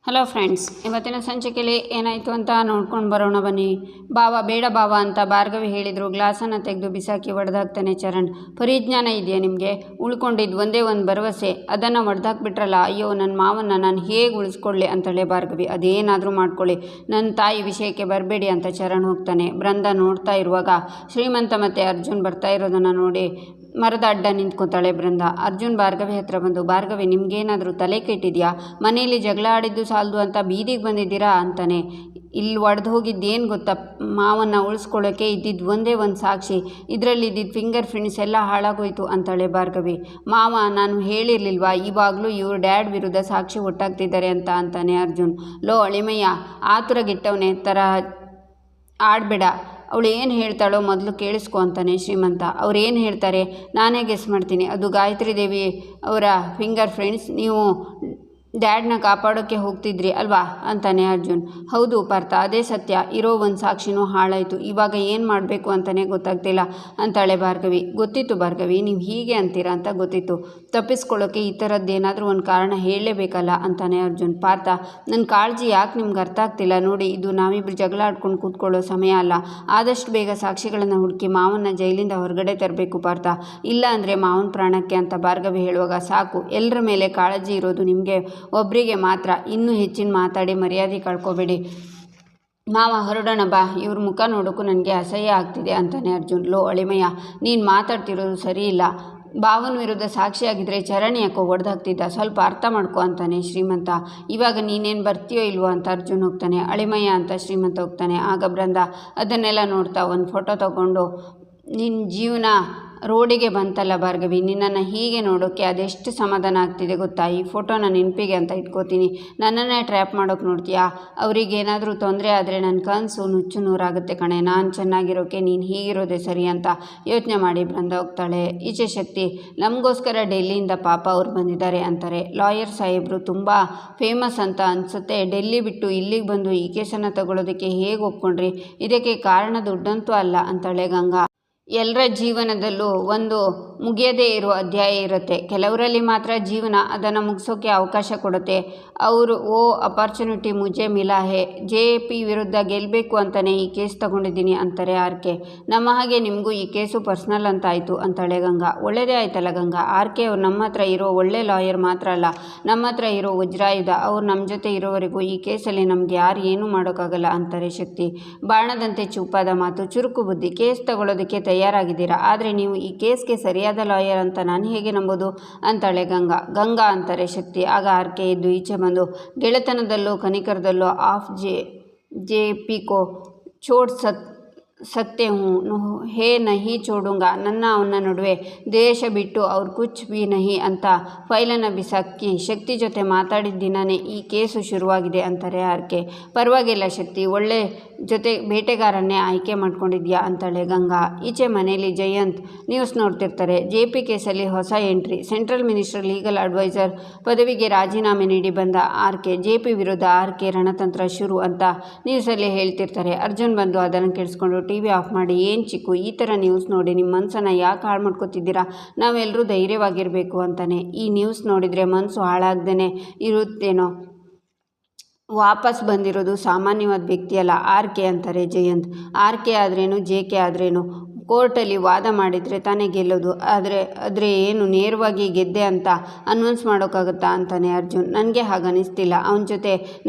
Hello friends, ಇವತ್ತಿನ ಸಂಚಿಕೆಯಲ್ಲಿ ಏನಾಯಿತು ಅಂತ ನೋಡ್ಕೊಂಡು ಬರೋಣ ಬನ್ನಿ. ಬೇಡ ಬಾವ ಅಂತ ಭಾರ್ಗವಿ ಹೇಳಿದರು. ಗ್ಲಾಸನ್ನು ತೆಗೆದು ಬಿಸಾಕಿ ಒಡೆದಾಕ್ತಾನೆ ಚರಣ್. ಪರಿಜ್ಞಾನ ಇದೆಯಾ ನಿಮಗೆ? ಉಳ್ಕೊಂಡಿದ್ದು ಒಂದೇ ಒಂದು ಭರವಸೆ, ಅದನ್ನು ಒಡೆದಾಕ್ಬಿಟ್ರಲ್ಲ. ಅಯ್ಯೋ, ನನ್ನ ಮಾವನ್ನ ನಾನು ಹೇಗೆ ಉಳಿಸ್ಕೊಳ್ಳಿ ಅಂತಾಳೆ ಭಾರ್ಗವಿ. ಅದೇನಾದರೂ ಮಾಡ್ಕೊಳ್ಳಿ, ನನ್ನ ತಾಯಿ ವಿಷಯಕ್ಕೆ ಬರಬೇಡಿ ಅಂತ ಚರಣ್ ಹೋಗ್ತಾನೆ. ಬೃಂದ ನೋಡ್ತಾ ಇರುವಾಗ ಶ್ರೀಮಂತ ಮತ್ತು ಅರ್ಜುನ್ ಬರ್ತಾ ಇರೋದನ್ನು ನೋಡಿ ಮರದ ಅಡ್ಡ ನಿಂತ್ಕೊತಾಳೆ ಬೃಂದ. ಅರ್ಜುನ್ ಭಾರ್ಗವಿ ಹತ್ರ ಬಂದು, ಭಾರ್ಗವಿ, ನಿಮಗೇನಾದರೂ ತಲೆ ಕೆಟ್ಟಿದೆಯಾ? ಮನೆಯಲ್ಲಿ ಜಗಳ ಆಡಿದ್ದು ಸಾಲದು ಅಂತ ಬೀದಿಗೆ ಬಂದಿದ್ದೀರಾ ಅಂತಾನೆ. ಇಲ್ಲಿ ಒಡೆದು ಹೋಗಿದ್ದೇನು ಗೊತ್ತಾ? ಮಾವನ್ನ ಉಳಿಸ್ಕೊಳ್ಳೋಕ್ಕೆ ಇದ್ದಿದ್ದು ಒಂದೇ ಒಂದು ಸಾಕ್ಷಿ, ಇದರಲ್ಲಿ ಇದ್ದಿದ್ದು ಫಿಂಗರ್ ಪ್ರಿಂಟ್ಸ್ ಎಲ್ಲ ಹಾಳಾಗೋಯ್ತು ಅಂತಾಳೆ ಭಾರ್ಗವಿ. ಮಾವ, ನಾನು ಹೇಳಿರಲಿಲ್ವಾ ಇವಾಗಲೂ ಇವ್ರ ಡ್ಯಾಡ್ ವಿರುದ್ಧ ಸಾಕ್ಷಿ ಒಟ್ಟಾಗ್ತಿದ್ದಾರೆ ಅಂತಾನೆ ಅರ್ಜುನ್. ಲೋ ಅಳಿಮಯ್ಯ, ಆತುರಗಿಟ್ಟವನೇ ಥರ ಆಡಬೇಡ. ಅವಳು ಏನು ಹೇಳ್ತಾಳೋ ಮೊದಲು ಕೇಳಿಸ್ಕೊ ಅಂತಾನೆ ಶ್ರೀಮಂತ. ಅವ್ರು ಏನು ಹೇಳ್ತಾರೆ ನಾನೇ ಗೆಸ್ ಮಾಡ್ತೀನಿ. ಅದು ಗಾಯತ್ರಿ ದೇವಿ ಅವರ ಫಿಂಗರ್ ಪ್ರಿಂಟ್ಸ್. ನೀವು ಡ್ಯಾಡ್ನ ಕಾಪಾಡೋಕ್ಕೆ ಹೋಗ್ತಿದ್ರಿ ಅಲ್ವಾ ಅಂತಾನೆ ಅರ್ಜುನ್. ಹೌದು ಪಾರ್ಥ, ಅದೇ ಸತ್ಯ. ಇರೋ ಒಂದು ಸಾಕ್ಷಿನೂ ಹಾಳಾಯಿತು. ಇವಾಗ ಏನು ಮಾಡಬೇಕು ಅಂತಲೇ ಗೊತ್ತಾಗ್ತಿಲ್ಲ ಅಂತಾಳೆ ಭಾರ್ಗವಿ. ಗೊತ್ತಿತ್ತು ಭಾರ್ಗವಿ, ನೀವು ಹೀಗೆ ಅಂತೀರಾ ಅಂತ ಗೊತ್ತಿತ್ತು. ತಪ್ಪಿಸ್ಕೊಳ್ಳೋಕ್ಕೆ ಈ ಥರದ್ದೇನಾದರೂ ಒಂದು ಕಾರಣ ಹೇಳಲೇಬೇಕಲ್ಲ ಅಂತಾನೆ ಅರ್ಜುನ್. ಪಾರ್ಥ, ನನ್ನ ಕಾಳಜಿ ಯಾಕೆ ನಿಮ್ಗೆ ಅರ್ಥ ಆಗ್ತಿಲ್ಲ? ನೋಡಿ, ಇದು ನಾವಿಬ್ಬರು ಜಗಳ ಆಡ್ಕೊಂಡು ಕೂತ್ಕೊಳ್ಳೋ ಸಮಯ ಅಲ್ಲ. ಆದಷ್ಟು ಬೇಗ ಸಾಕ್ಷಿಗಳನ್ನು ಹುಡುಕಿ ಮಾವನ್ನ ಜೈಲಿಂದ ಹೊರಗಡೆ ತರಬೇಕು ಪಾರ್ಥ. ಇಲ್ಲ ಅಂದರೆ ಮಾವನ ಪ್ರಾಣಕ್ಕೆ ಅಂತ ಭಾರ್ಗವಿ ಹೇಳುವಾಗ, ಸಾಕು, ಎಲ್ಲರ ಮೇಲೆ ಕಾಳಜಿ ಇರೋದು ನಿಮಗೆ ಒಬ್ಬರಿಗೆ ಮಾತ್ರ. ಇನ್ನೂ ಹೆಚ್ಚಿನ ಮಾತಾಡಿ ಮರ್ಯಾದೆ ಕಳ್ಕೊಬೇಡಿ. ಮಾವ, ಹೊರಡೋಣ ಬಾ. ಇವ್ರ ಮುಖ ನೋಡೋಕ್ಕೂ ನನಗೆ ಅಸಹ್ಯ ಆಗ್ತಿದೆ ಅಂತಾನೆ ಅರ್ಜುನ್. ಲೋ ಅಳಿಮಯ್ಯ, ನೀನು ಮಾತಾಡ್ತಿರೋದು ಸರಿ ಇಲ್ಲ. ಭಾವನ ವಿರುದ್ಧ ಸಾಕ್ಷಿಯಾಗಿದ್ದರೆ ಚರಣ್ ಯಾಕೋ ಹೊಡೆದಾಗ್ತಿದ್ದ, ಸ್ವಲ್ಪ ಅರ್ಥ ಮಾಡ್ಕೊ ಅಂತಾನೆ ಶ್ರೀಮಂತ. ಇವಾಗ ನೀನೇನು ಬರ್ತೀಯೋ ಇಲ್ವೋ ಅಂತ ಅರ್ಜುನ್ ಹೋಗ್ತಾನೆ. ಅಳಿಮಯ್ಯ ಅಂತ ಶ್ರೀಮಂತ ಹೋಗ್ತಾನೆ. ಆಗ ಬೃಂದ ಅದನ್ನೆಲ್ಲ ನೋಡ್ತಾ ಒಂದು ಫೋಟೋ ತಗೊಂಡು, ನಿನ್ನ ಜೀವನ ರೋಡಿಗೆ ಬಂತಲ್ಲ ಭಾರ್ಗವಿ, ನಿನ್ನನ್ನು ಹೀಗೆ ನೋಡೋಕ್ಕೆ ಅದೆಷ್ಟು ಸಮಾಧಾನ ಆಗ್ತಿದೆ ಗೊತ್ತಾ? ಈ ಫೋಟೋನ ನೆನಪಿಗೆ ಅಂತ ಇಟ್ಕೋತೀನಿ. ನನ್ನನ್ನೇ ಟ್ರ್ಯಾಪ್ ಮಾಡೋಕ್ಕೆ ನೋಡ್ತೀಯಾ? ಅವರಿಗೇನಾದರೂ ತೊಂದರೆ ಆದರೆ ನನ್ನ ಕನಸು ನುಚ್ಚು ನೂರಾಗುತ್ತೆ ಕಣೆ. ನಾನು ಚೆನ್ನಾಗಿರೋಕ್ಕೆ ನೀನು ಹೀಗಿರೋದೇ ಸರಿ ಅಂತ ಯೋಚನೆ ಮಾಡಿ ಬೃಂದ ಹೋಗ್ತಾಳೆ. ಈಚೆ ಶಕ್ತಿ, ನಮಗೋಸ್ಕರ ಡೆಲ್ಲಿಯಿಂದ ಪಾಪ ಅವ್ರು ಬಂದಿದ್ದಾರೆ ಅಂತಾರೆ. ಲಾಯರ್ ಸಾಹೇಬರು ತುಂಬ ಫೇಮಸ್ ಅಂತ ಅನಿಸುತ್ತೆ. ಡೆಲ್ಲಿ ಬಿಟ್ಟು ಇಲ್ಲಿಗೆ ಬಂದು ಈ ಕೇಸನ್ನು ತಗೊಳ್ಳೋದಕ್ಕೆ ಹೇಗೆ ಒಪ್ಕೊಂಡ್ರಿ? ಇದಕ್ಕೆ ಕಾರಣ ದುಡ್ಡಂತೂ ಅಲ್ಲ ಅಂತಾಳೆ ಗಂಗಾ. ಎಲ್ಲರ ಜೀವನದಲ್ಲೂ ಒಂದು ಮುಗಿಯದೇ ಇರೋ ಅಧ್ಯಾಯ ಇರುತ್ತೆ. ಕೆಲವರಲ್ಲಿ ಮಾತ್ರ ಜೀವನ ಅದನ್ನು ಮುಗಿಸೋಕ್ಕೆ ಅವಕಾಶ ಕೊಡುತ್ತೆ. ಅವರು ಅಪರ್ಚುನಿಟಿ ಮುಜೆ ಮಿಲಾ ಹೇ. JP ವಿರುದ್ಧ ಗೆಲ್ಲಬೇಕು ಅಂತಲೇ ಈ ಕೇಸ್ ತಗೊಂಡಿದ್ದೀನಿ ಅಂತಾರೆ RK. ನಮ್ಮ ಹಾಗೆ ನಿಮಗೂ ಈ ಕೇಸು ಪರ್ಸ್ನಲ್ ಅಂತ ಆಯಿತು ಅಂತಾಳೆ ಗಂಗಾ. ಒಳ್ಳೆಯದೇ ಆಯ್ತಲ್ಲ ಗಂಗಾ. RK ಅವ್ರು ನಮ್ಮ ಹತ್ರ ಇರೋ ಒಳ್ಳೆ ಲಾಯರ್ ಮಾತ್ರ ಅಲ್ಲ, ನಮ್ಮ ಹತ್ರ ಇರೋ ವಜ್ರಾಯುಧ. ಅವ್ರು ನಮ್ಮ ಜೊತೆ ಇರೋವರೆಗೂ ಈ ಕೇಸಲ್ಲಿ ನಮಗೆ ಯಾರು ಏನೂ ಮಾಡೋಕ್ಕಾಗಲ್ಲ ಅಂತಾರೆ ಶಕ್ತಿ. ಬಾಣದಂತೆ ಚೂಪಾದ ಮಾತು, ಚುರುಕು ಬುದ್ಧಿ. ಕೇಸ್ ತಗೊಳ್ಳೋದಕ್ಕೆ ತಯಾರಾಗಿದ್ದೀರಾ, ಆದರೆ ನೀವು ಈ ಕೇಸ್ಗೆ ಸರಿಯಾದ ಲಾಯರ್ ಅಂತ ನಾನು ಹೇಗೆ ನಂಬೋದು ಅಂತಾಳೆ ಗಂಗಾ ಅಂತಾರೆ ಶಕ್ತಿ. ಆಗ RK ಎದ್ದು ಈಚೆ ಬಂದು, ಗೆಳೆತನದಲ್ಲೋ ಕನಿಕರದಲ್ಲೋ ಆಫ್ JP को छोड़ सकते हूँ ಹೇ ನಹಿ ಚೋಡುಂಗ. ನನ್ನ ಅವನ ನಡುವೆ ದೇಶ ಬಿಟ್ಟು ಅವ್ರು ಕುಚ್ ಬಿ ನಹಿ ಅಂತ ಫೈಲನ್ನು ಬಿಸಾಕಿ ಶಕ್ತಿ ಜೊತೆ ಮಾತಾಡಿದ ದಿನವೇ ಈ ಕೇಸು ಶುರುವಾಗಿದೆ ಅಂತಾರೆ RK. ಪರವಾಗಿಲ್ಲ ಶಕ್ತಿ, ಒಳ್ಳೆ ಜೊತೆ ಬೇಟೆಗಾರನ್ನೇ ಆಯ್ಕೆ ಮಾಡ್ಕೊಂಡಿದ್ಯಾ ಅಂತಾಳೆ ಗಂಗಾ. ಈಚೆ ಮನೆಯಲ್ಲಿ ಜಯಂತ್ ನ್ಯೂಸ್ ನೋಡ್ತಿರ್ತಾರೆ. JP ಕೇಸಲ್ಲಿ ಹೊಸ ಎಂಟ್ರಿ. ಸೆಂಟ್ರಲ್ ಮಿನಿಸ್ಟರ್ ಲೀಗಲ್ ಅಡ್ವೈಸರ್ ಪದವಿಗೆ ರಾಜೀನಾಮೆ ನೀಡಿ ಬಂದ RK. JP ವಿರುದ್ಧ RK ರಣತಂತ್ರ ಶುರು ಅಂತ ನ್ಯೂಸಲ್ಲಿ ಹೇಳ್ತಿರ್ತಾರೆ. ಅರ್ಜುನ್ ಬಂದು ಅದನ್ನು ಕೇಳಿಸ್ಕೊಂಡು TV ಆಫ್ ಮಾಡಿ, ಏನು ಚಿಕ್ಕು, ಈ ಥರ ನ್ಯೂಸ್ ನೋಡಿ ನಿಮ್ಮ ಮನಸ್ಸನ್ನು ಯಾಕೆ ಹಾಳು ಮಾಡ್ಕೊತಿದ್ದೀರಾ? ನಾವೆಲ್ಲರೂ ಧೈರ್ಯವಾಗಿರಬೇಕು ಅಂತಾನೆ. ಈ ನ್ಯೂಸ್ ನೋಡಿದರೆ ಮನಸ್ಸು ಹಾಳಾಗ್ದೇ ಇರುತ್ತೇನೋ. ವಾಪಸ್ ಬಂದಿರೋದು ಸಾಮಾನ್ಯವಾದ ವ್ಯಕ್ತಿಯಲ್ಲ RK ಅಂತಾರೆ ಜಯಂತ್. RK ಆದ್ರೇನು JK ಆದ್ರೇನು, ಕೋರ್ಟಲ್ಲಿ ವಾದ ಮಾಡಿದರೆ ತಾನೇ ಗೆಲ್ಲೋದು. ಆದರೆ ಏನು ನೇರವಾಗಿ ಗೆದ್ದೆ ಅಂತ ಅನೌನ್ಸ್ ಮಾಡೋಕ್ಕಾಗುತ್ತಾ ಅಂತಾನೆ ಅರ್ಜುನ್. ನನಗೆ ಹಾಗನ್ನಿಸ್ತಿಲ್ಲ.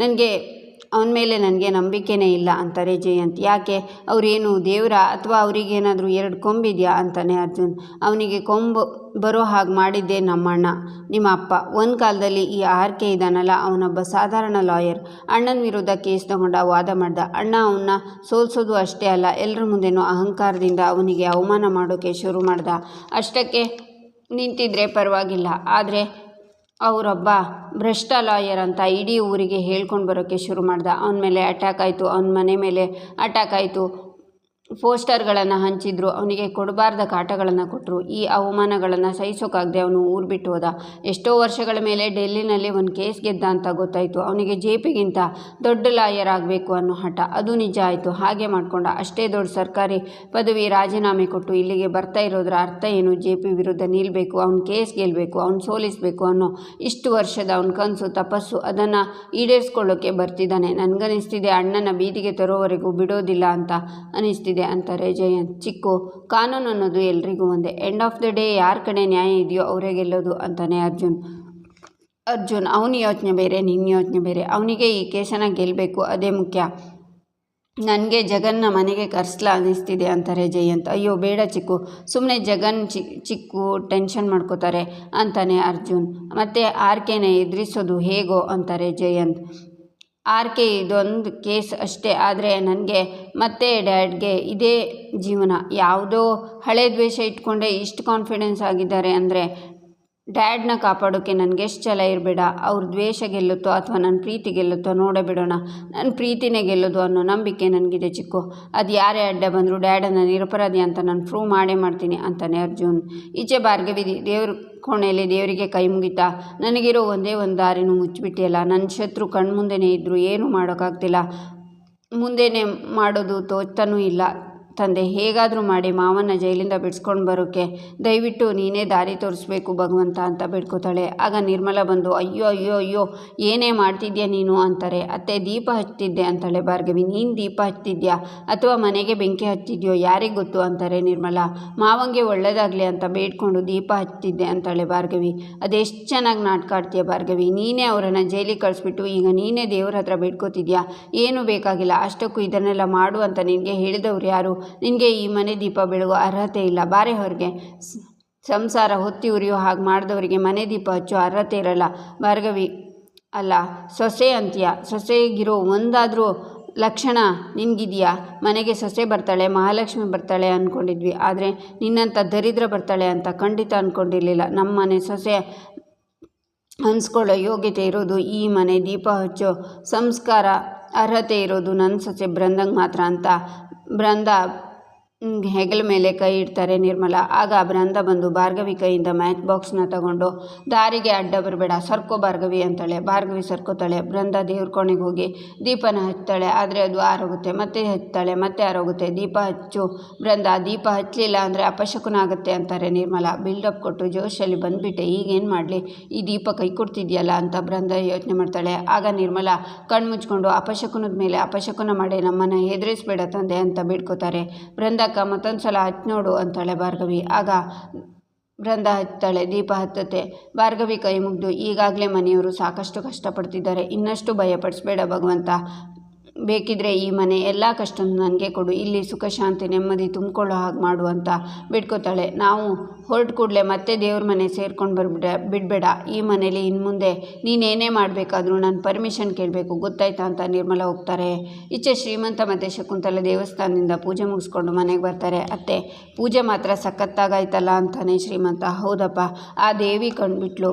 ಅವನ ಮೇಲೆ ನನಗೆ ನಂಬಿಕೆನೇ ಇಲ್ಲ ಅಂತಾರೆ ಜಯಂತ್. ಯಾಕೆ? ಅವರೇನು ದೇವರ, ಅಥವಾ ಅವರಿಗೇನಾದರೂ 2 ಕೊಂಬಿದೆಯಾ ಅಂತಾನೆ ಅರ್ಜುನ್. ಅವನಿಗೆ ಕೊಂಬು ಬರೋ ಹಾಗೆ ಮಾಡಿದ್ದೆ ನಮ್ಮಣ್ಣ, ನಿಮ್ಮ ಅಪ್ಪ. ಒಂದು ಕಾಲದಲ್ಲಿ ಈ RK ಇದ್ದಾನಲ್ಲ, ಅವನೊಬ್ಬ ಸಾಧಾರಣ ಲಾಯರ್. ಅಣ್ಣನ ವಿರುದ್ಧ ಕೇಸ್ ತಗೊಂಡ, ವಾದ ಮಾಡ್ದ. ಅಣ್ಣ ಅವನ್ನ ಸೋಲ್ಸೋದು ಅಷ್ಟೇ ಅಲ್ಲ, ಎಲ್ಲರ ಮುಂದೆನೂ ಅಹಂಕಾರದಿಂದ ಅವನಿಗೆ ಅವಮಾನ ಮಾಡೋಕ್ಕೆ ಶುರು ಮಾಡ್ದ. ಅಷ್ಟಕ್ಕೆ ನಿಂತಿದ್ರೆ ಪರವಾಗಿಲ್ಲ, ಆದರೆ ಅವರೊಬ್ಬ ಭ್ರಷ್ಟ ಲಾಯರ್ ಅಂತ ಇಡೀ ಊರಿಗೆ ಹೇಳ್ಕೊಂಡು ಬರೋಕ್ಕೆ ಶುರು ಮಾಡ್ದ. ಅವನ ಮೇಲೆ ಅಟ್ಯಾಕ್ ಆಯಿತು, ಅವನ ಮನೆ ಮೇಲೆ ಅಟ್ಯಾಕ್ ಆಯಿತು. ಪೋಸ್ಟರ್ಗಳನ್ನು ಹಂಚಿದ್ರು. ಅವನಿಗೆ ಕೊಡಬಾರ್ದ ಕಾಟಗಳನ್ನು ಕೊಟ್ಟರು. ಈ ಅವಮಾನಗಳನ್ನು ಸಹಿಸೋಕ್ಕಾಗದೆ ಅವನು ಊರು ಬಿಟ್ಟು ಹೋದ. ಎಷ್ಟೋ ವರ್ಷಗಳ ಮೇಲೆ ಡೆಲ್ಲಿನಲ್ಲಿ ಒಂದು ಕೇಸ್ ಗೆದ್ದ ಅಂತ ಗೊತ್ತಾಯಿತು. ಅವನಿಗೆ JPಗಿಂತ ದೊಡ್ಡ ಲಾಯರ್ ಆಗಬೇಕು ಅನ್ನೋ ಹಠ. ಅದು ನಿಜ ಆಯಿತು. ಹಾಗೆ ಮಾಡಿಕೊಂಡ. ಅಷ್ಟೇ ದೊಡ್ಡ ಸರ್ಕಾರಿ ಪದವಿ ರಾಜೀನಾಮೆ ಕೊಟ್ಟು ಇಲ್ಲಿಗೆ ಬರ್ತಾ ಇರೋದ್ರ ಅರ್ಥ ಏನು? JP ವಿರುದ್ಧ ನಿಲ್ಲಬೇಕು, ಅವ್ನ ಕೇಸ್ ಗೆಲ್ಲಬೇಕು, ಅವ್ನು ಸೋಲಿಸಬೇಕು ಅನ್ನೋ ಇಷ್ಟು ವರ್ಷದ ಅವನ ಕನಸು ತಪಸ್ಸು ಅದನ್ನು ಈಡೇರಿಸ್ಕೊಳ್ಳೋಕ್ಕೆ ಬರ್ತಿದ್ದಾನೆ. ನನಗನ್ನಿಸ್ತಿದೆ ಅಣ್ಣನ ಬೀದಿಗೆ ತರೋವರೆಗೂ ಬಿಡೋದಿಲ್ಲ ಅಂತ ಅನಿಸ್ತಿದೆ ಅಂತಾರೆ ಜಯಂತ್. ಚಿಕ್ಕು, ಕಾನೂನು ಅನ್ನೋದು ಎಲ್ರಿಗೂ ಒಂದೇ. ಎಂಡ್ ಆಫ್ ದ ಡೇ ಯಾರ ಕಡೆ ನ್ಯಾಯ ಇದೆಯೋ ಅವರೇ ಗೆಲ್ಲೋದು ಅಂತಾನೆ ಅರ್ಜುನ್ ಅವನ ಯೋಚನೆ ಬೇರೆ, ನಿನ್ನ ಯೋಚನೆ ಬೇರೆ. ಅವನಿಗೆ ಈ ಕೇಸನ್ನು ಗೆಲ್ಲಬೇಕು, ಅದೇ ಮುಖ್ಯ. ನನಗೆ ಜಗನ್ನ ಮನೆಗೆ ಕರೆಸ್ಲಾ ಅನ್ನಿಸ್ತಿದೆ ಅಂತಾರೆ ಜಯಂತ್. ಅಯ್ಯೋ ಬೇಡ ಚಿಕ್ಕು, ಸುಮ್ಮನೆ ಜಗನ್ ಚಿಕ್ಕು ಟೆನ್ಷನ್ ಮಾಡ್ಕೋತಾರೆ ಅಂತಾನೆ ಅರ್ಜುನ್. ಮತ್ತೆ ಆರ್ಕೆನ ಎದುರಿಸೋದು ಹೇಗೋ ಅಂತಾರೆ ಜಯಂತ್. ಆರ್ಕೆ ಇದೊಂದು ಕೇಸ್ ಅಷ್ಟೇ, ಆದರೆ ನನಗೆ ಮತ್ತೆ ಡ್ಯಾಡ್ಗೆ ಇದೇ ಜೀವನ. ಯಾವುದೋ ಹಳೆ ದ್ವೇಷ ಇಟ್ಕೊಂಡೆ ಇಷ್ಟು ಕಾನ್ಫಿಡೆನ್ಸ್ ಆಗಿದ್ದಾರೆ ಅಂದರೆ ಡ್ಯಾಡ್ನ ಕಾಪಾಡೋಕ್ಕೆ ನನಗೆಷ್ಟು ಛಲ ಇರಬೇಡ. ಅವ್ರ ದ್ವೇಷ ಗೆಲ್ಲುತ್ತೋ ಅಥವಾ ನನ್ನ ಪ್ರೀತಿ ಗೆಲ್ಲುತ್ತೋ ನೋಡೇ ಬಿಡೋಣ. ನನ್ನ ಪ್ರೀತಿನೇ ಗೆಲ್ಲೋದು ಅನ್ನೋ ನಂಬಿಕೆ ನನಗಿದೆ ಚಿಕ್ಕು. ಅದು ಯಾರೇ ಅಡ್ಡ ಬಂದರೂ ಡ್ಯಾಡನ್ನು ನಿರಪರಾಧಿ ಅಂತ ನಾನು ಪ್ರೂವ್ ಮಾಡೇ ಮಾಡ್ತೀನಿ ಅಂತಾನೆ ಅರ್ಜುನ್. ಈಚೆ ಭಾರ್ಗವಿ ದೇವ್ರ ಕೋಣೆಯಲ್ಲಿ ದೇವರಿಗೆ ಕೈ ಮುಗಿತಾ, ನನಗಿರೋ ಒಂದೇ ಒಂದು ದಾರಿನೂ ಮುಚ್ಚಿಬಿಟ್ಟಿಯಲ್ಲ. ನನ್ನ ಶತ್ರು ಕಣ್ಮುಂದೆನೇ ಇದ್ದರೂ ಏನೂ ಮಾಡೋಕ್ಕಾಗ್ತಿಲ್ಲ. ಮುಂದೆನೇ ಮಾಡೋದು ತೋಚ್ತಾನೂ ಇಲ್ಲ ತಂದೆ. ಹೇಗಾದರೂ ಮಾಡಿ ಮಾವನ್ನ ಜೈಲಿಂದ ಬಿಡಿಸ್ಕೊಂಡು ಬರೋಕ್ಕೆ ದಯವಿಟ್ಟು ನೀನೇ ದಾರಿ ತೋರಿಸ್ಬೇಕು ಭಗವಂತ ಅಂತ ಬೇಡ್ಕೋತಾಳೆ. ಆಗ ನಿರ್ಮಲ ಬಂದು ಅಯ್ಯೋ ಅಯ್ಯೋ ಅಯ್ಯೋ ಏನೇ ಮಾಡ್ತಿದ್ಯಾ ನೀನು ಅಂತಾರೆ. ಅತ್ತೆ ದೀಪ ಹಚ್ತಿದ್ದೆ ಅಂತಾಳೆ ಭಾರ್ಗವಿ. ನೀನು ದೀಪ ಹಚ್ತಿದ್ಯಾ ಅಥವಾ ಮನೆಗೆ ಬೆಂಕಿ ಹಚ್ತಿದ್ಯೋ ಯಾರಿಗೆ ಗೊತ್ತು ಅಂತಾರೆ ನಿರ್ಮಲ. ಮಾವಂಗೆ ಒಳ್ಳೇದಾಗಲಿ ಅಂತ ಬೇಡ್ಕೊಂಡು ದೀಪ ಹಚ್ತಿದ್ದೆ ಅಂತಾಳೆ ಭಾರ್ಗವಿ. ಅದೆಷ್ಟು ಚೆನ್ನಾಗಿ ನಾಟಕ ಆಡ್ತೀಯ ಭಾರ್ಗವಿ. ನೀನೇ ಅವರನ್ನು ಜೈಲಿಗೆ ಕಳಿಸ್ಬಿಟ್ಟು ಈಗ ನೀನೇ ದೇವ್ರ ಹತ್ರ ಬೇಡ್ಕೋತಿದ್ಯಾ. ಏನೂ ಬೇಕಾಗಿಲ್ಲ. ಅಷ್ಟಕ್ಕೂ ಇದನ್ನೆಲ್ಲ ಮಾಡು ಅಂತ ನಿನಗೆ ಹೇಳಿದವ್ರು ಯಾರು? ನಿನಗೆ ಈ ಮನೆ ದೀಪ ಬೆಳಗೋ ಅರ್ಹತೆ ಇಲ್ಲ. ಬಾರೆ ಹೊರಗೆ. ಸಂಸಾರ ಹೊತ್ತಿ ಉರಿಯೋ ಹಾಗೆ ಮಾಡಿದವರಿಗೆ ಮನೆ ದೀಪ ಹಚ್ಚೋ ಅರ್ಹತೆ ಇರಲ್ಲ ಭಾರ್ಗವಿ. ಅಲ್ಲ ಸೊಸೆ ಅಂತೀಯ, ಸೊಸೆಗಿರೋ ಒಂದಾದರೂ ಲಕ್ಷಣ ನಿನಗಿದೆಯಾ? ಮನೆಗೆ ಸೊಸೆ ಬರ್ತಾಳೆ, ಮಹಾಲಕ್ಷ್ಮಿ ಬರ್ತಾಳೆ ಅಂದ್ಕೊಂಡಿದ್ವಿ, ಆದರೆ ನಿನ್ನಂಥ ದರಿದ್ರ ಬರ್ತಾಳೆ ಅಂತ ಖಂಡಿತ ಅಂದ್ಕೊಂಡಿರಲಿಲ್ಲ. ನಮ್ಮ ಮನೆ ಸೊಸೆ ಅನ್ಸ್ಕೊಳ್ಳೋ ಯೋಗ್ಯತೆ ಇರೋದು, ಈ ಮನೆ ದೀಪ ಹಚ್ಚೋ ಸಂಸ್ಕಾರ ಅರ್ಹತೆ ಇರೋದು ನನ್ನ ಸೊಸೆ ಬೃಂದಂಗೆ ಮಾತ್ರ ಅಂತ ಬೃಂದ ಹೆಗಲ ಮೇಲೆ ಕೈ ಇಡ್ತಾರೆ ನಿರ್ಮಲ. ಆಗ ಬೃಂದ ಬಂದು ಭಾರ್ಗವಿ ಕೈಯಿಂದ ಮ್ಯಾಚ್ ಬಾಕ್ಸ್ನ ತಗೊಂಡು ದಾರಿಗೆ ಅಡ್ಡ ಬರಬೇಡ, ಸರ್ಕೋ ಭಾರ್ಗವಿ ಅಂತಾಳೆ. ಭಾರ್ಗವಿ ಸರ್ಕೋತಾಳೆ. ಬೃಂದ ದೇವ್ರ ಕೋಣೆಗೆ ಹೋಗಿ ದೀಪನ ಹಚ್ತಾಳೆ. ಆದರೆ ಅದು ಆರೋಗುತ್ತೆ. ಮತ್ತೆ ಹಚ್ತಾಳೆ, ಮತ್ತೆ ಆರೋಗುತ್ತೆ. ದೀಪ ಹಚ್ಚು ಬೃಂದ, ದೀಪ ಹಚ್ಚಲಿಲ್ಲ ಅಂದರೆ ಅಪಶಕುನ ಆಗುತ್ತೆ ಅಂತಾರೆ ನಿರ್ಮಲ. ಬಿಲ್ಡಪ್ ಕೊಟ್ಟು ಜೋಶಲ್ಲಿ ಬಂದುಬಿಟ್ಟೆ, ಈಗೇನು ಮಾಡಲಿ, ಈ ದೀಪ ಕೈ ಕೊಡ್ತಿದ್ಯಲ್ಲ ಅಂತ ಬೃಂದ ಯೋಚನೆ ಮಾಡ್ತಾಳೆ. ಆಗ ನಿರ್ಮಲ ಕಣ್ಮುಚ್ಕೊಂಡು ಅಪಶಕುನದ ಮೇಲೆ ಅಪಶಕುನ ಮಾಡಿ ನಮ್ಮನ್ನು ಹೆದರಿಸ್ಬೇಡ ತಂದೆ ಅಂತ ಬೇಡ್ಕೋತಾರೆ. ಬೃಂದ ಮತ್ತೊಂದು ಸಲ ಹಚ್ಚಿ ನೋಡು ಅಂತಾಳೆ ಭಾರ್ಗವಿ. ಆಗ ಬೃಂದ ಹಚ್ತಾಳೆ. ದೀಪ ಹತ್ತುತ್ತೆ. ಭಾರ್ಗವಿ ಕೈ ಮುಗಿದು ಈಗಾಗಲೇ ಮನೆಯವರು ಸಾಕಷ್ಟು ಕಷ್ಟಪಡ್ತಿದ್ದಾರೆ, ಇನ್ನಷ್ಟು ಭಯಪಡಿಸ್ಬೇಡ ಭಗವಂತ. ಬೇಕಿದ್ರೆ ಈ ಮನೆ ಎಲ್ಲ ಕಷ್ಟನೂ ನನಗೆ ಕೊಡು, ಇಲ್ಲಿ ಸುಖ ಶಾಂತಿ ನೆಮ್ಮದಿ ತುಂಬಿಕೊಳ್ಳೋ ಹಾಗೆ ಮಾಡು ಅಂತ ಬಿಡ್ಕೋತಾಳೆ. ನಾವು ಹೊರಟು ಕೂಡಲೇ ಮತ್ತೆ ದೇವ್ರ ಮನೆ ಸೇರ್ಕೊಂಡು ಬಿಡಬೇಡ. ಈ ಮನೇಲಿ ಇನ್ನು ಮುಂದೆ ನೀನೇನೇ ಮಾಡಬೇಕಾದ್ರೂ ನಾನು ಪರ್ಮಿಷನ್ ಕೇಳಬೇಕು, ಗೊತ್ತಾಯ್ತಾ ಅಂತ ನಿರ್ಮಲ ಹೋಗ್ತಾರೆ. ಈಚೆ ಶ್ರೀಮಂತ ಮತ್ತು ಶಕುಂತಲ ದೇವಸ್ಥಾನದಿಂದ ಪೂಜೆ ಮುಗಿಸ್ಕೊಂಡು ಮನೆಗೆ ಬರ್ತಾರೆ. ಅತ್ತೆ ಪೂಜೆ ಮಾತ್ರ ಸಖತ್ತಾಗಾಯ್ತಲ್ಲ ಅಂತಾನೆ ಶ್ರೀಮಂತ. ಹೌದಪ್ಪ, ಆ ದೇವಿ ಕಂಡುಬಿಟ್ಲು.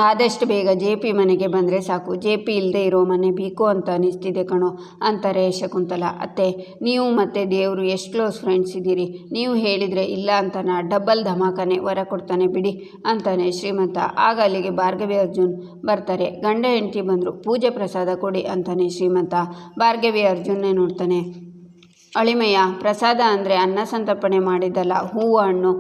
ಆದಷ್ಟು ಬೇಗ JP ಮನೆಗೆ ಬಂದರೆ ಸಾಕು. JP ಇಲ್ಲದೆ ಇರೋ ಮನೆ ಬೇಕು ಅಂತ ಅನಿಸ್ತಿದೆ ಕಣೋ ಅಂತಾರೆ ಶಕುಂತಲ. ಅತ್ತೆ ನೀವು ಮತ್ತು ದೇವರು ಎಷ್ಟು ಕ್ಲೋಸ್ ಫ್ರೆಂಡ್ಸ್ ಇದ್ದೀರಿ, ನೀವು ಹೇಳಿದರೆ ಇಲ್ಲ ಅಂತಾನ ಡಬಲ್ ಧಮಾಕನೆ ವರ ಕೊಡ್ತಾನೆ ಬಿಡಿ ಅಂತಾನೆ ಶ್ರೀಮಂತ. ಆಗ ಅಲ್ಲಿಗೆ ಭಾರ್ಗವಿ ಅರ್ಜುನ್ ಬರ್ತಾರೆ. ಗಂಡ ಹೆಂಡತಿ ಬಂದರು, ಪೂಜೆ ಪ್ರಸಾದ ಕೊಡಿ ಅಂತಾನೆ ಶ್ರೀಮಂತ. ಭಾರ್ಗವಿ ಅರ್ಜುನ್ನೇ ನೋಡ್ತಾನೆ. ಅಳಿಮಯ್ಯ, ಪ್ರಸಾದ ಅಂದರೆ ಅನ್ನ ಸಂತರ್ಪಣೆ ಮಾಡಿದ್ದಲ್ಲ, ಹೂವು ಹಣ್ಣು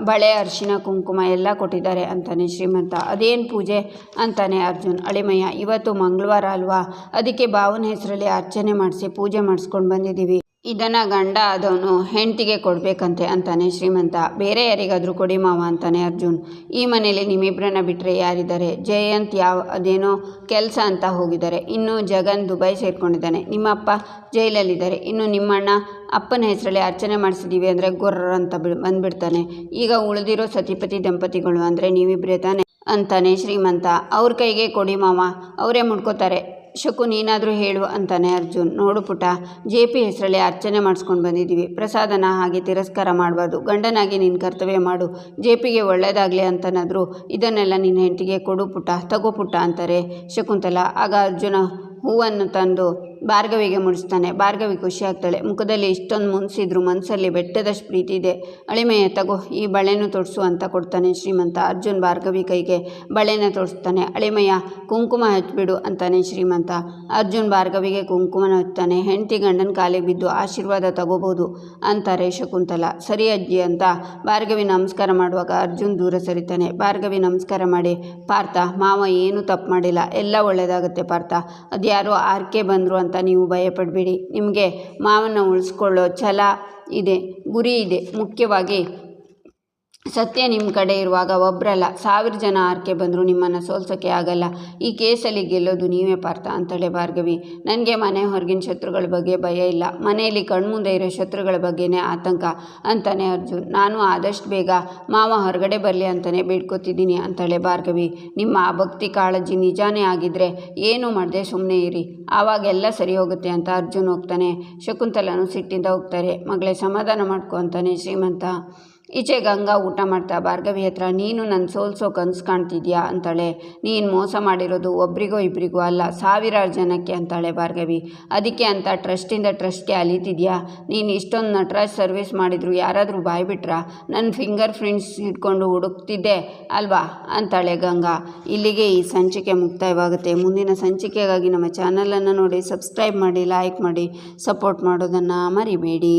ಬಳೆ ಅರಿಶಿನ ಕುಂಕುಮ ಎಲ್ಲ ಕೊಟ್ಟಿದ್ದಾರೆ ಅಂತಾನೆ ಶ್ರೀಮಂತ. ಅದೇನು ಪೂಜೆ ಅಂತಾನೆ ಅರ್ಜುನ್. ಅಳಿಮಯ್ಯ, ಇವತ್ತು ಮಂಗಳವಾರ ಅಲ್ವಾ, ಅದಕ್ಕೆ ಭಾವನ ಹೆಸರಲ್ಲಿ ಅರ್ಚನೆ ಮಾಡಿಸಿ ಪೂಜೆ ಮಾಡಿಸ್ಕೊಂಡು ಬಂದಿದ್ದೀವಿ. ಇದನ್ನು ಗಂಡ ಆದವನು ಹೆಂಡತಿಗೆ ಕೊಡಬೇಕಂತೆ ಅಂತಾನೆ ಶ್ರೀಮಂತ. ಬೇರೆ ಯಾರಿಗಾದರೂ ಕೊಡಿ ಮಾವ ಅಂತಾನೆ ಅರ್ಜುನ್. ಈ ಮನೇಲಿ ನಿಮ್ಮಿಬ್ಬರನ್ನ ಬಿಟ್ಟರೆ ಯಾರಿದ್ದಾರೆ? ಜಯಂತ್ ಅದೇನೋ ಕೆಲಸ ಅಂತ ಹೋಗಿದ್ದಾರೆ. ಇನ್ನು ಜಗನ್ ದುಬೈ ಸೇರ್ಕೊಂಡಿದ್ದಾನೆ. ನಿಮ್ಮಪ್ಪ ಜೈಲಲ್ಲಿದ್ದಾರೆ. ಇನ್ನು ನಿಮ್ಮಣ್ಣ ಅಪ್ಪನ ಹೆಸರಲ್ಲಿ ಅರ್ಚನೆ ಮಾಡಿಸಿದ್ದೀವಿ ಅಂದರೆ ಗೊರ್ರ ಅಂತ ಬಂದುಬಿಡ್ತಾನೆ. ಈಗ ಉಳಿದಿರೋ ಸತಿಪತಿ ದಂಪತಿಗಳು ಅಂದರೆ ನೀವಿಬ್ಬರೇ ತಾನೆ ಅಂತಾನೆ ಶ್ರೀಮಂತ. ಅವ್ರ ಕೈಗೆ ಕೊಡಿ ಮಾವ, ಅವರೇ ಮುಡ್ಕೋತಾರೆ. ಶಕು, ನೀನಾದರೂ ಹೇಳು ಅಂತಾನೆ ಅರ್ಜುನ್. ನೋಡು ಪುಟ, JP ಹೆಸರಲ್ಲಿ ಅರ್ಚನೆ ಮಾಡಿಸ್ಕೊಂಡು ಬಂದಿದ್ದೀವಿ. ಪ್ರಸಾದನ ಹಾಗೆ ತಿರಸ್ಕಾರ ಮಾಡಬಾರ್ದು. ಗಂಡನಾಗಿ ನಿನ್ನ ಕರ್ತವ್ಯ ಮಾಡು. JPಗೆ ಒಳ್ಳೆಯದಾಗಲಿ ಅಂತನಾದರೂ ಇದನ್ನೆಲ್ಲ ನಿನ್ನ ಹೆಂಡತಿಗೆ ಕೊಡು ಪುಟ, ತಗೋ ಪುಟ್ಟ ಅಂತಾರೆ ಶಕುಂತಲ. ಆಗ ಅರ್ಜುನ ಹೂವನ್ನು ತಂದು ಭಾರ್ಗವಿಗೆ ಮುಡಿಸ್ತಾನೆ. ಭಾರ್ಗವಿ ಖುಷಿ ಆಗ್ತಾಳೆ. ಮುಖದಲ್ಲಿ ಇಷ್ಟೊಂದು ಮುನ್ಸಿದ್ರು ಮನಸ್ಸಲ್ಲಿ ಬೆಟ್ಟದಷ್ಟು ಪ್ರೀತಿ ಇದೆ. ಅಳಿಮೆಯ ತಗೋ ಈ ಬಳೆನೂ ತೊಡಿಸು ಅಂತ ಕೊಡ್ತಾನೆ ಶ್ರೀಮಂತ. ಅರ್ಜುನ್ ಭಾರ್ಗವಿ ಕೈಗೆ ಬಳೆನ ತೊಡಿಸ್ತಾನೆ. ಅಳಿಮೆಯ ಕುಂಕುಮ ಹಚ್ಬಿಡು ಅಂತಾನೆ ಶ್ರೀಮಂತ. ಅರ್ಜುನ್ ಭಾರ್ಗವಿಗೆ ಕುಂಕುಮನ ಹಚ್ತಾನೆ. ಹೆಂಡತಿ ಗಂಡನ ಕಾಲಿಗೆ ಬಿದ್ದು ಆಶೀರ್ವಾದ ತಗೋಬೋದು ಅಂತಾರೆ ಶಕುಂತಲ. ಸರಿ ಅಜ್ಜಿ ಅಂತ ಭಾರ್ಗವಿ ನಮಸ್ಕಾರ ಮಾಡುವಾಗ ಅರ್ಜುನ್ ದೂರ ಸರಿತಾನೆ. ಭಾರ್ಗವಿ ನಮಸ್ಕಾರ ಮಾಡಿ, ಪಾರ್ಥ ಮಾವ ಏನೂ ತಪ್ಪು ಮಾಡಿಲ್ಲ, ಎಲ್ಲ ಒಳ್ಳೆಯದಾಗುತ್ತೆ ಪಾರ್ಥ. ಅದ್ಯಾರೋ ಆರ್ಕೆ ಬಂದರು ಅಂತ ನೀವು ಭಯಪಡಬೇಡಿ. ನಿಮಗೆ ಮಾವನ್ನ ಉಳಿಸ್ಕೊಳ್ಳೋ ಛಲ ಇದೆ, ಗುರಿ ಇದೆ. ಮುಖ್ಯವಾಗಿ ಸತ್ಯ ನಿಮ್ಮ ಕಡೆ ಇರುವಾಗ ಒಬ್ಬರಲ್ಲ 1000 ಜನ ಆರ್ಕೆ ಬಂದರೂ ನಿಮ್ಮನ್ನು ಸೋಲ್ಸೋಕ್ಕೆ ಆಗಲ್ಲ. ಈ ಕೇಸಲ್ಲಿ ಗೆಲ್ಲೋದು ನೀವೇ ಪಾರ್ಥ ಅಂತಾಳೆ ಭಾರ್ಗವಿ. ನನಗೆ ಮನೆ ಹೊರಗಿನ ಶತ್ರುಗಳ ಬಗ್ಗೆ ಭಯ ಇಲ್ಲ, ಮನೆಯಲ್ಲಿ ಕಣ್ಮುಂದೆ ಇರೋ ಶತ್ರುಗಳ ಬಗ್ಗೆನೇ ಆತಂಕ ಅಂತಾನೆ ಅರ್ಜುನ್. ನಾನು ಆದಷ್ಟು ಬೇಗ ಮಾವ ಹೊರಗಡೆ ಬರಲಿ ಅಂತಲೇ ಬೇಡ್ಕೊತಿದ್ದೀನಿ ಅಂತಾಳೆ ಭಾರ್ಗವಿ. ನಿಮ್ಮ ಆ ಭಕ್ತಿ ಕಾಳಜಿ ನಿಜಾನೇ ಆಗಿದ್ದರೆ ಏನೂ ಮಾಡದೆ ಸುಮ್ಮನೆ ಇರಿ, ಆವಾಗೆಲ್ಲ ಸರಿ ಹೋಗುತ್ತೆ ಅಂತ ಅರ್ಜುನ್ ಹೋಗ್ತಾನೆ. ಶಕುಂತಲನು ಸಿಟ್ಟಿಂದ ಹೋಗ್ತಾರೆ. ಮಗಳೇ ಸಮಾಧಾನ ಮಾಡ್ಕೊ ಅಂತಾನೆ ಶ್ರೀಮಂತ. ಈಚೆ ಗಂಗಾ ಊಟ ಮಾಡ್ತಾ ಭಾರ್ಗವಿ ಹತ್ರ, ನೀನು ನನ್ನ ಸೋಲ್ಸೋ ಕನಸು ಕಾಣ್ತಿದ್ಯಾ ಅಂತಾಳೆ. ನೀನು ಮೋಸ ಮಾಡಿರೋದು ಒಬ್ರಿಗೋ ಇಬ್ಬರಿಗೋ ಅಲ್ಲ, 1000 ಜನಕ್ಕೆ ಅಂತಾಳೆ ಭಾರ್ಗವಿ. ಅದಕ್ಕೆ ಅಂತ ಟ್ರಸ್ಟಿಂದ ಟ್ರಸ್ಟ್ಗೆ ಅಲಿತಿದ್ಯಾ? ನೀನು ಇಷ್ಟೊಂದು ನಟರಾಜ್ ಸರ್ವಿಸ್ ಮಾಡಿದ್ರು ಯಾರಾದರೂ ಬಾಯ್ಬಿಟ್ರಾ? ನನ್ನ ಫಿಂಗರ್ ಪ್ರಿಂಟ್ಸ್ ಹಿಡ್ಕೊಂಡು ಹುಡುಕ್ತಿದ್ದೆ ಅಲ್ವಾ ಅಂತಾಳೆ ಗಂಗಾ. ಇಲ್ಲಿಗೆ ಈ ಸಂಚಿಕೆ ಮುಕ್ತಾಯವಾಗುತ್ತೆ. ಮುಂದಿನ ಸಂಚಿಕೆಗಾಗಿ ನಮ್ಮ ಚಾನಲನ್ನು ನೋಡಿ, ಸಬ್ಸ್ಕ್ರೈಬ್ ಮಾಡಿ, ಲೈಕ್ ಮಾಡಿ, ಸಪೋರ್ಟ್ ಮಾಡೋದನ್ನು ಮರಿಬೇಡಿ.